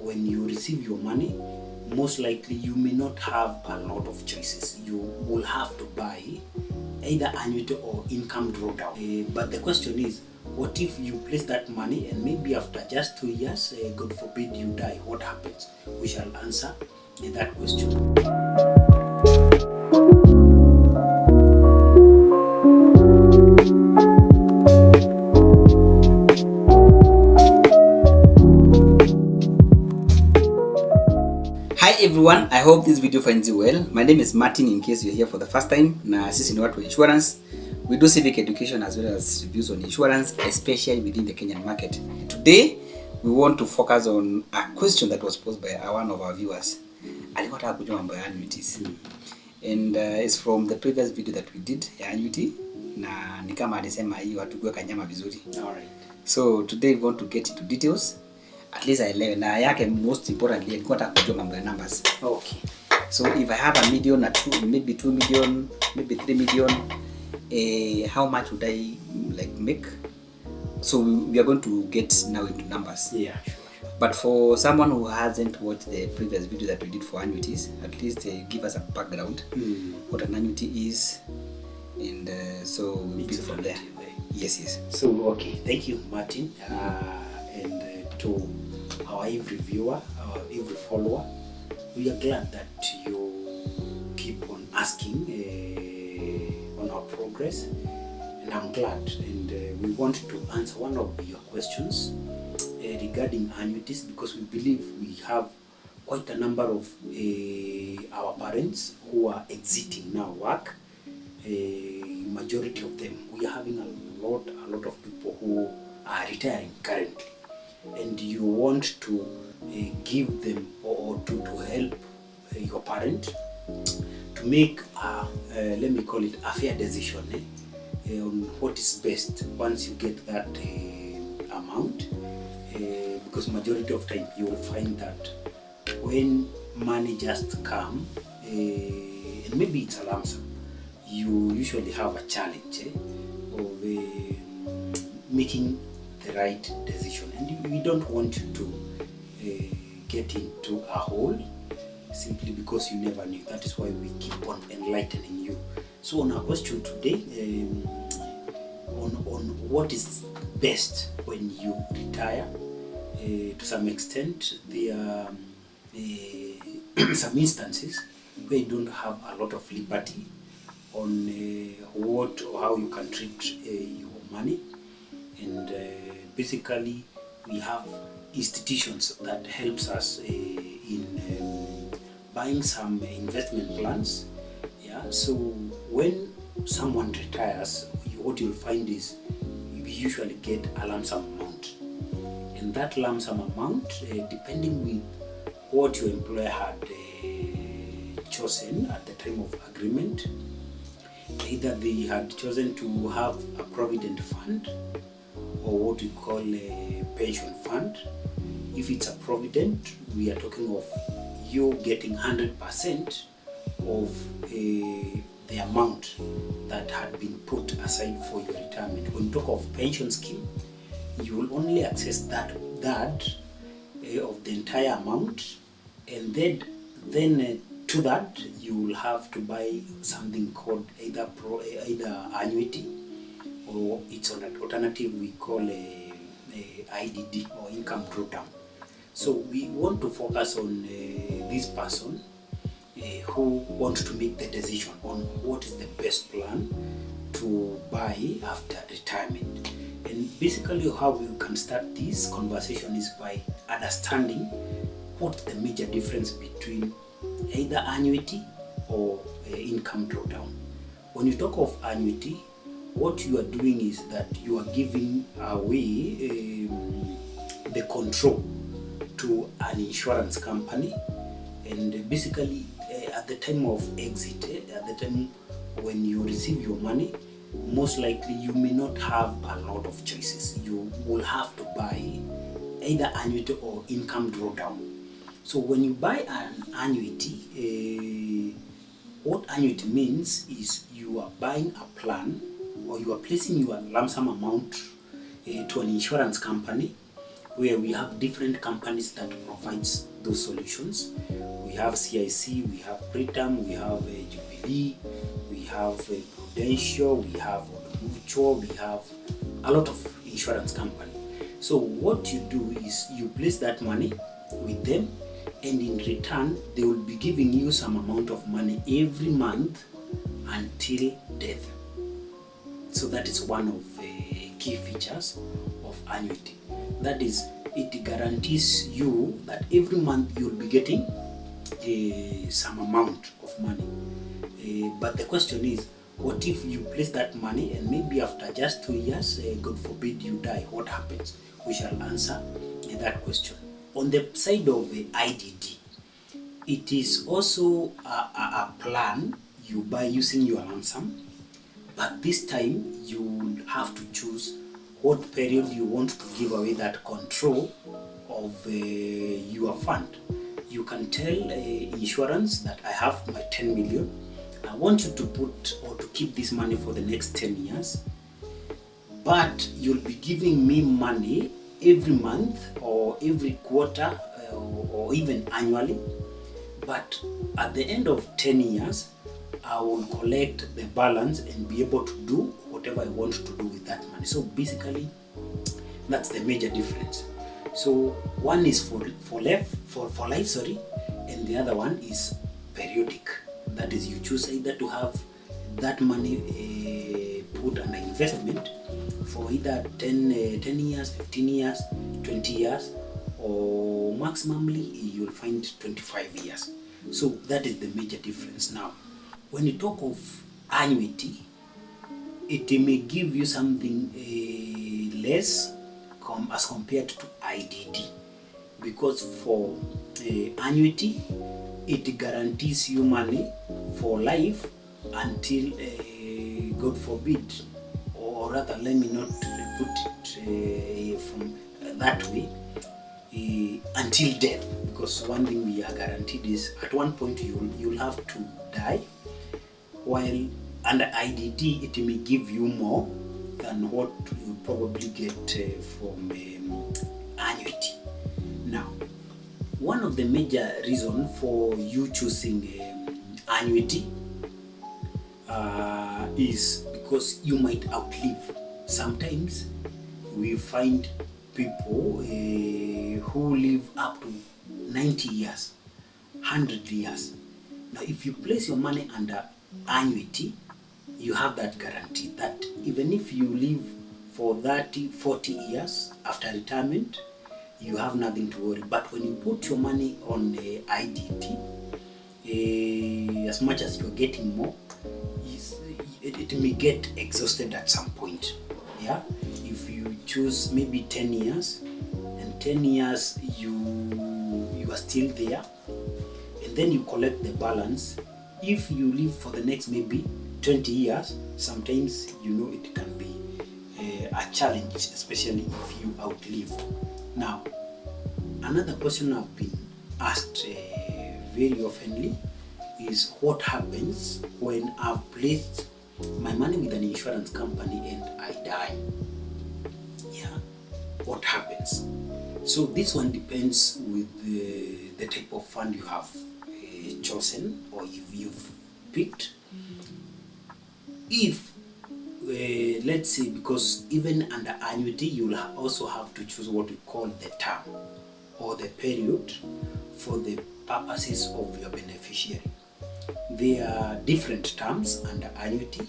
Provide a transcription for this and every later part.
when you receive your money, most likely you may not have a lot of choices. You will have to buy either annuity or income drawdown. But the question is, what if you place that money and maybe after just 2 years, God forbid, you die? What happens? We shall answer that question. Hi everyone, I hope this video finds you well. My name is Martin, in case you're here for the first time. Na sisi ni watu wa insurance. We do civic education as well as reviews on insurance, especially within the Kenyan market. Today, we want to focus on a question that was posed by one of our viewers. Alikuwa anataka kujua mambo ya annuities. And it's from the previous video that we did, annuity. Na ni kama alisema hiyo hatukuweka nyama vizuri. Alright. So today we want to get into details. At least aelewe na yake, most importantly alikuwa anataka kujua mambo ya numbers. Okay. So if I have a million, maybe 2 million, maybe 3 million, how much would I make? So we are going to get now into numbers. Yeah, sure. But for someone who hasn't watched the previous video that we did for annuities, at least give us a background, what an annuity is, and so we'll build from there. Yes. So okay, thank you, Martin, and to our every viewer, our every follower. We are glad that you keep on asking on our progress, and I'm glad, and we want to answer one of your questions regarding annuities, because we believe we have quite a number of our parents who are exiting now work. Majority of them, we are having a lot of people who are retiring currently, and you want to give them or to help your parent to make let me call it a fair decision on what is best once you get that amount, because majority of time you will find that when money just come and maybe it's a lump sum, you usually have a challenge of making the right decision, and we don't want you to get into a hole simply because you never knew. That is why we keep on enlightening you. So on our question today, on what is best when you retire, to some extent there are some instances where you don't have a lot of liberty on what or how you can treat your money, and basically we have institutions that helps us in buying some investment plans. So when someone retires, what you'll find is you usually get a lump sum amount, and that lump sum amount, depending with what your employer had chosen at the time of agreement, either they had chosen to have a provident fund or what we call a pension fund. If it's a provident, we are talking of you getting 100% of the amount that had been put aside for your retirement. When you talk of pension scheme, you will only access that of the entire amount, and then to that you will have to buy something called either annuity, or it's an alternative we call a IDD, or income drawdown. So we want to focus on this person who wants to make the decision on what is the best plan to buy after retirement. And basically how we can start this conversation is by understanding what's the major difference between either annuity or income drawdown. When you talk of annuity, what you are doing is that you are giving away the control to an insurance company, and basically at the time of exit, at the time when you receive your money, most likely you may not have a lot of choices. You will have to buy either annuity or income drawdown. So when you buy an annuity, what annuity means is you are buying a plan, or you are placing your lump sum amount to an insurance company, where we have different companies that provides those solutions. We have CIC, we have Britam, we have Jubilee, we have Prudential, we have Mutual, we have a lot of insurance company. So what you do is you place that money with them, and in return they will be giving you some amount of money every month until death. So that is one of the key features of annuity. That is, it guarantees you that every month you'll be getting some amount of money. But the question is, what if you place that money and maybe after just 2 years, God forbid, you die? What happens? We shall answer that question. On the side of the IDD, it is also a plan you buy using your lump sum, but this time you will have to choose what period you want to give away that control of your fund. You can tell insurance that I have my 10 million. I want you to put or to keep this money for the next 10 years, but you'll be giving me money every month or every quarter or even annually. But at the end of 10 years, I will collect the balance and be able to do whatever I want to do with that money. So basically, that's the major difference. So one is for life, and the other one is periodic. That is, you choose either to have that money put under investment for either 10 years, 15 years, 20 years, or maximally you'll find 25 years. So that is the major difference. Now, when you talk of annuity, it may give you something less as compared to IDD, because for annuity, it guarantees you money for life until God forbid, or rather, let me not put it from that way, until death, because one thing we are guaranteed is at one point you'll have to die, while under IDD it may give you more than what you probably get from annuity. Now, one of the major reasons for you choosing annuity is because you might outlive. Sometimes we find people who live up to 90 years, 100 years. Now, if you place your money under annuity, you have that guarantee that even if you live for 30, 40 years after retirement, you have nothing to worry. But when you put your money on IDD, as much as you're getting more, it may get exhausted at some point. Yeah, if you choose maybe 10 years, and 10 years you are still there, and then you collect the balance. If you live for the next maybe 20 years, sometimes it can be a challenge, especially if you outlive. Now, another question I've been asked very oftenly is what happens when I've placed my money with an insurance company and I die? Yeah, what happens? So this one depends with the type of fund you have chosen, or if you've picked. If let's say, because even under annuity you will also have to choose what we call the term or the period for the purposes of your beneficiary. There are different terms under annuity,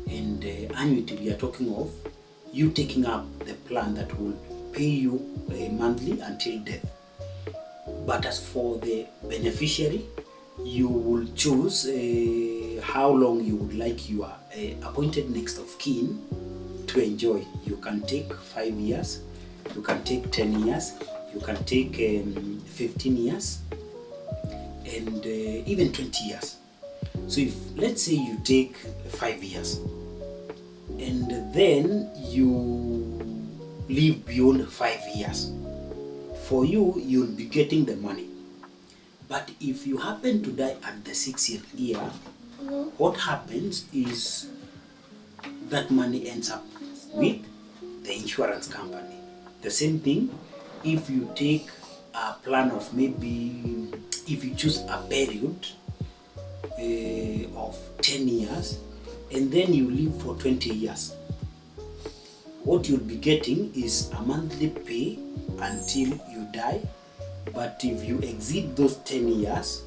and annuity we are talking of you taking up the plan that will pay you monthly until death. But as for the beneficiary, you will choose how long you would like your appointed next of kin to enjoy. You can take 5 years, you can take 10 years, you can take 15 years, and even 20 years. So if, let's say, you take 5 years and then you live beyond 5 years, for you, you'll be getting the money. But if you happen to die at the 60th year, what happens is that money ends up with the insurance company. The same thing, if you take a plan of maybe, if you choose a period of 10 years and then you live for 20 years, what you'll be getting is a monthly pay until you die. But if you exceed those 10 years,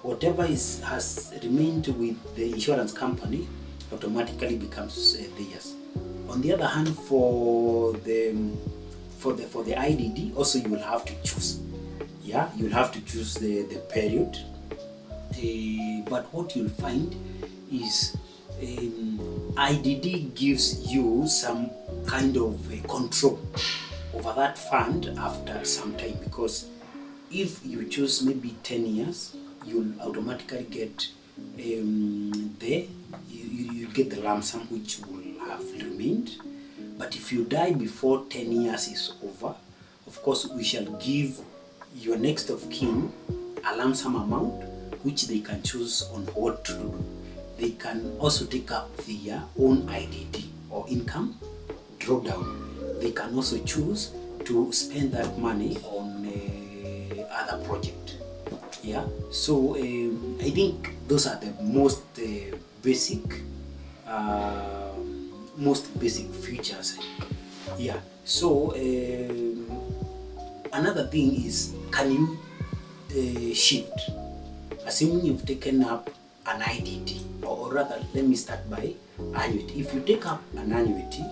whatever has remained with the insurance company automatically becomes theirs. On the other hand, for the IDD, also you will have to choose. Yeah, you'll have to choose the period. But what you'll find is IDD gives you some kind of control over that fund after some time, because if you choose maybe 10 years, you'll automatically get you get the lump sum which will have remained. But if you die before 10 years is over, of course we shall give your next of kin a lump sum amount which they can choose on what to do. They can also take up their own IDD or income drawdown. They can also choose to spend that money on other project. Yeah, so I think those are the most basic features. Yeah, so another thing is, can you shift? Assuming you've taken up an IDD, or rather, let me start by annuity. If you take up an annuity,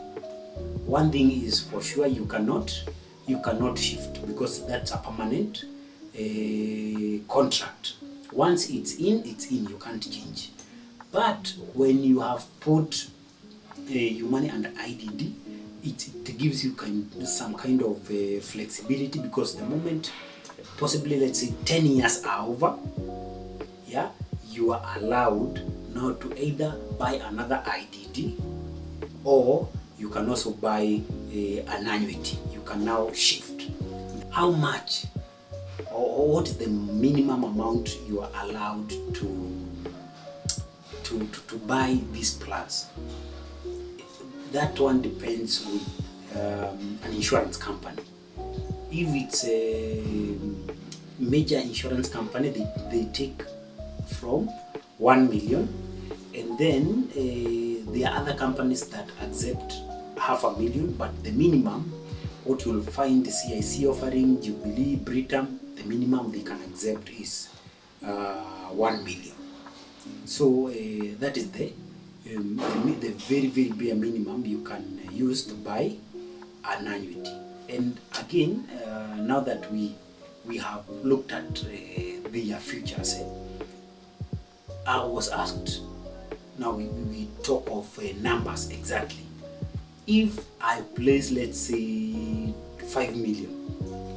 one thing is for sure, you cannot shift, because that's a permanent contract. Once it's in, you can't change. But when you have put your money under IDD, it gives you some kind of flexibility, because the moment possibly, let's say 10 years are over, yeah, you are allowed now to either buy another IDD, or you can also buy an annuity. You can now shift. How much, or what is the minimum amount you are allowed to buy these plans? That one depends with an insurance company. If it's a major insurance company, they take from 1 million, and then there are other companies that accept 500,000, but the minimum, what you'll find the CIC offering, Jubilee, Britam, the minimum they can accept is 1 million. So that is the very, very bare minimum you can use to buy an annuity. And again, now that we have looked at the futures, I was asked, now we talk of numbers exactly. If I place, let's say, 5 million,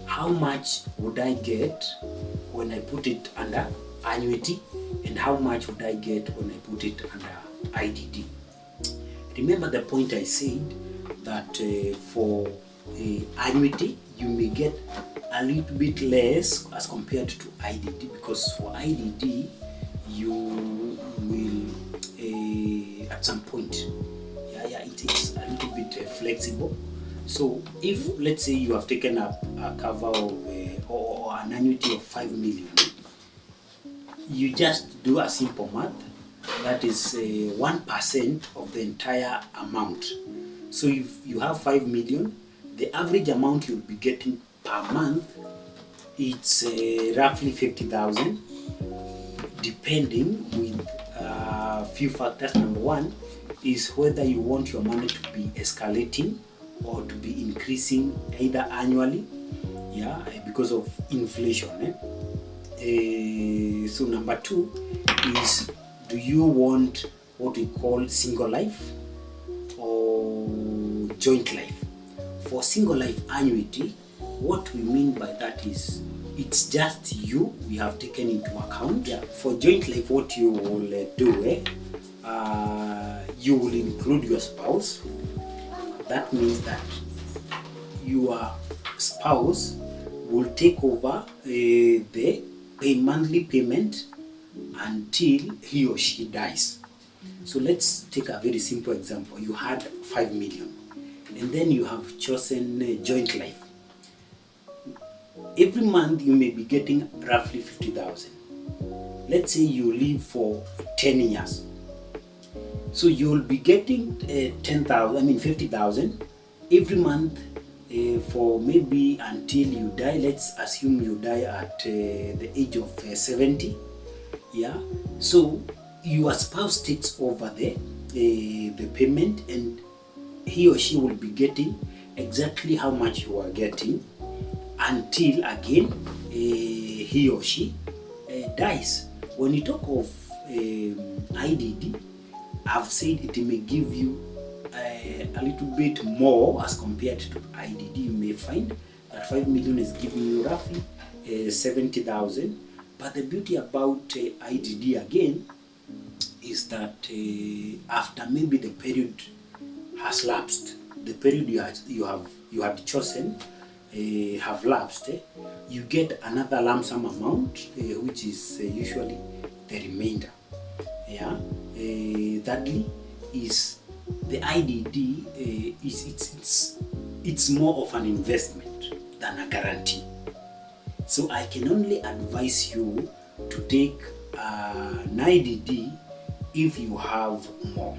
how much would I get when I put it under annuity, and how much would I get when I put it under IDD? Remember the point I said that for annuity you may get a little bit less as compared to IDD, because for IDD you will at some point, it's a little bit flexible. So if, let's say, you have taken up a cover of or an annuity of 5 million, you just do a simple math. That is 1% of the entire amount. So if you have 5 million, the average amount you'll be getting per month, it's roughly 50,000, depending with a few factors. Number one is whether you want your money to be escalating or to be increasing either annually, because of inflation. So number two is, do you want what we call single life or joint life? For single life annuity, what we mean by that is, it's just you we have taken into account. For joint life, what you will do, you will include your spouse. That means that your spouse will take over the monthly payment until he or she dies. So let's take a very simple example. You had 5 million, and then you have chosen joint life. every month you may be getting roughly 50,000. Let's say you live for 10 years. So you'll be getting 50,000 every month for maybe until you die. Let's assume you die at the age of 70. Yeah. So your spouse takes over the payment, and he or she will be getting exactly how much you are getting until again he or she dies. When you talk of IDD, I've said it may give you a little bit more as compared to IDD. You may find that 5 million is giving you roughly 70,000. But the beauty about IDD again is that after maybe the period has lapsed, the period you had chosen have lapsed, you get another lump sum amount, which is usually the remainder. Yeah. Thirdly, is the IDD it's more of an investment than a guarantee. So I can only advise you to take an IDD if you have more.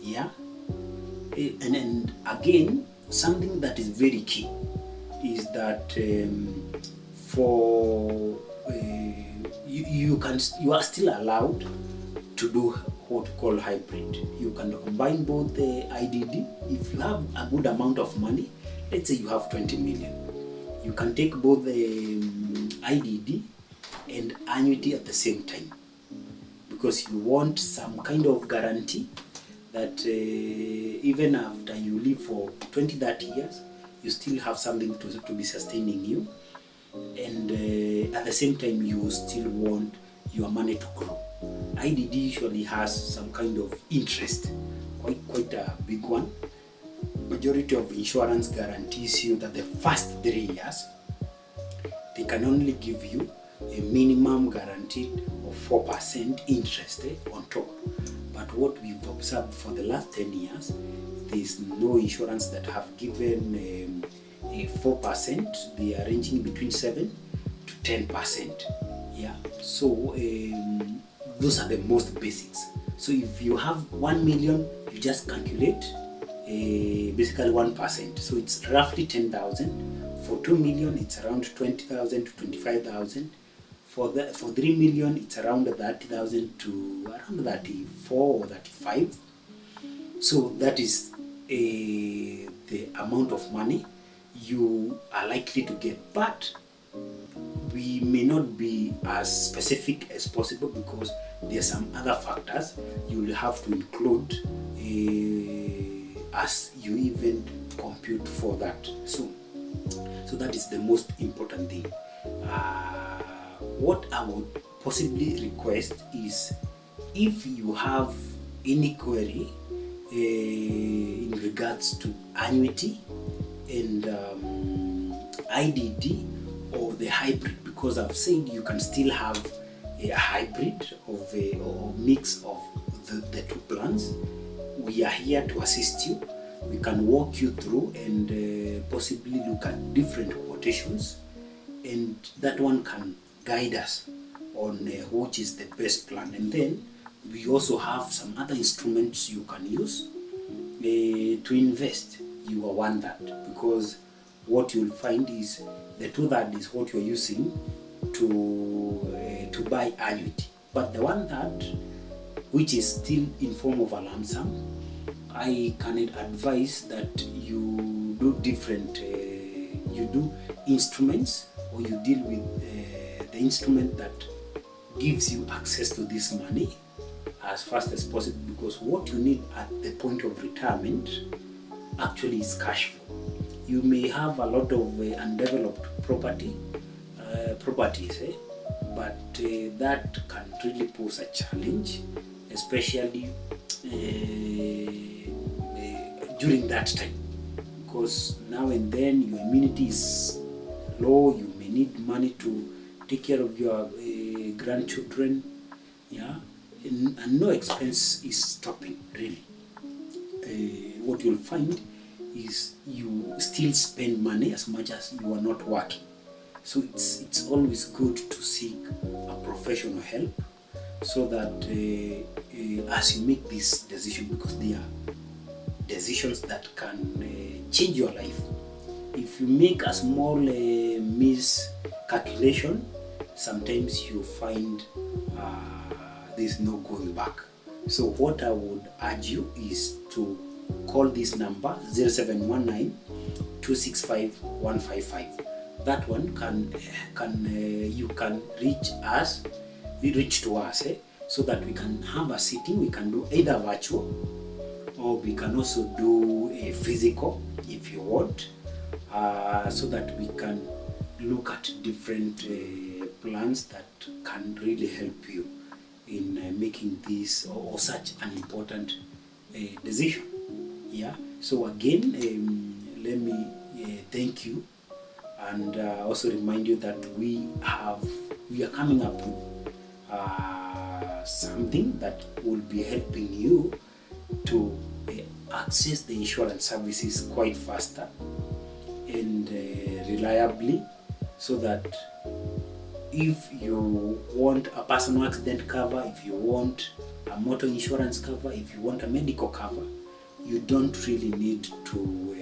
Yeah. And again, something that is very key is that you are still allowed to do what we call hybrid. You can combine both the IDD. If you have a good amount of money, let's say you have 20 million, you can take both the IDD and annuity at the same time, because you want some kind of guarantee that even after you live for 20-30 years, you still have something to be sustaining you, and at the same time you still want your money to grow. IDD usually has some kind of interest, quite a big one. Majority of insurance guarantees you that the first 3 years they can only give you a minimum guarantee of 4% interest on top. But what we've observed for the last 10 years, there is no insurance that have given a 4%. They are ranging between 7 to 10%. Yeah. So those are the most basics. So if you have 1 million, you just calculate basically 1%. So it's roughly 10,000. For 2 million, it's around 20,000 to 25,000. For 3 million, it's around 30,000 to around 34 or 35. So that is the amount of money you are likely to get. But we may not be as specific as possible because there are some other factors you will have to include as you even compute for that. So that is the most important thing. What I would possibly request is, if you have any query in regards to annuity and IDD or the hybrid, because I've said you can still have a hybrid of or mix of the two plans, we are here to assist you. We can walk you through and possibly look at different quotations, and that one can guide us on which is the best plan. And then we also have some other instruments you can use to invest. You are one that, because what you'll find is the 2/3 is what you're using to buy annuity, but the 1/3, which is still in form of a lump sum, I can advise that you do different, you do instruments, or you deal with the instrument that gives you access to this money as fast as possible, because what you need at the point of retirement actually is cash flow. You may have a lot of undeveloped properties, but that can really pose a challenge, especially during that time, because now and then your immunity is low. You may need money to take care of your grandchildren, yeah, and no expense is stopping really. What you'll find is you still spend money as much as you are not working. So it's always good to seek a professional help, so that as you make this decision, because they are decisions that can change your life. If you make a small miscalculation, sometimes you find there's no going back. So what I would urge you is to call this number 0719 265 155. That one you can reach to us, so that we can have a sitting. We can do either virtual, or we can also do a physical if you want, so that we can look at different plans that can really help you in making this or such an important decision. Yeah. So again, let me thank you, and also remind you that we are coming up with something that will be helping you to access the insurance services quite faster and reliably, so that if you want a personal accident cover, if you want a motor insurance cover, if you want a medical cover, you don't really need to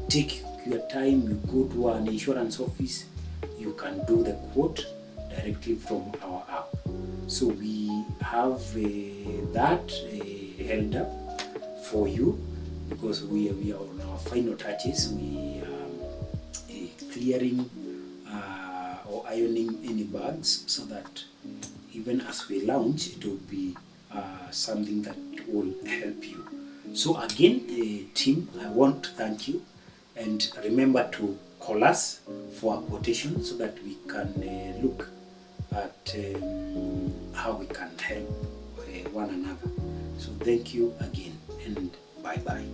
take your time. You go to an insurance office, you can do the quote directly from our app. So we have that held up for you, because we are on our final touches. We are clearing or ironing any bugs, so that even as we launch, it will be something that will help you. So again, team, I want to thank you, and remember to call us for a quotation, so that we can look at how we can help one another. So thank you again, and bye bye.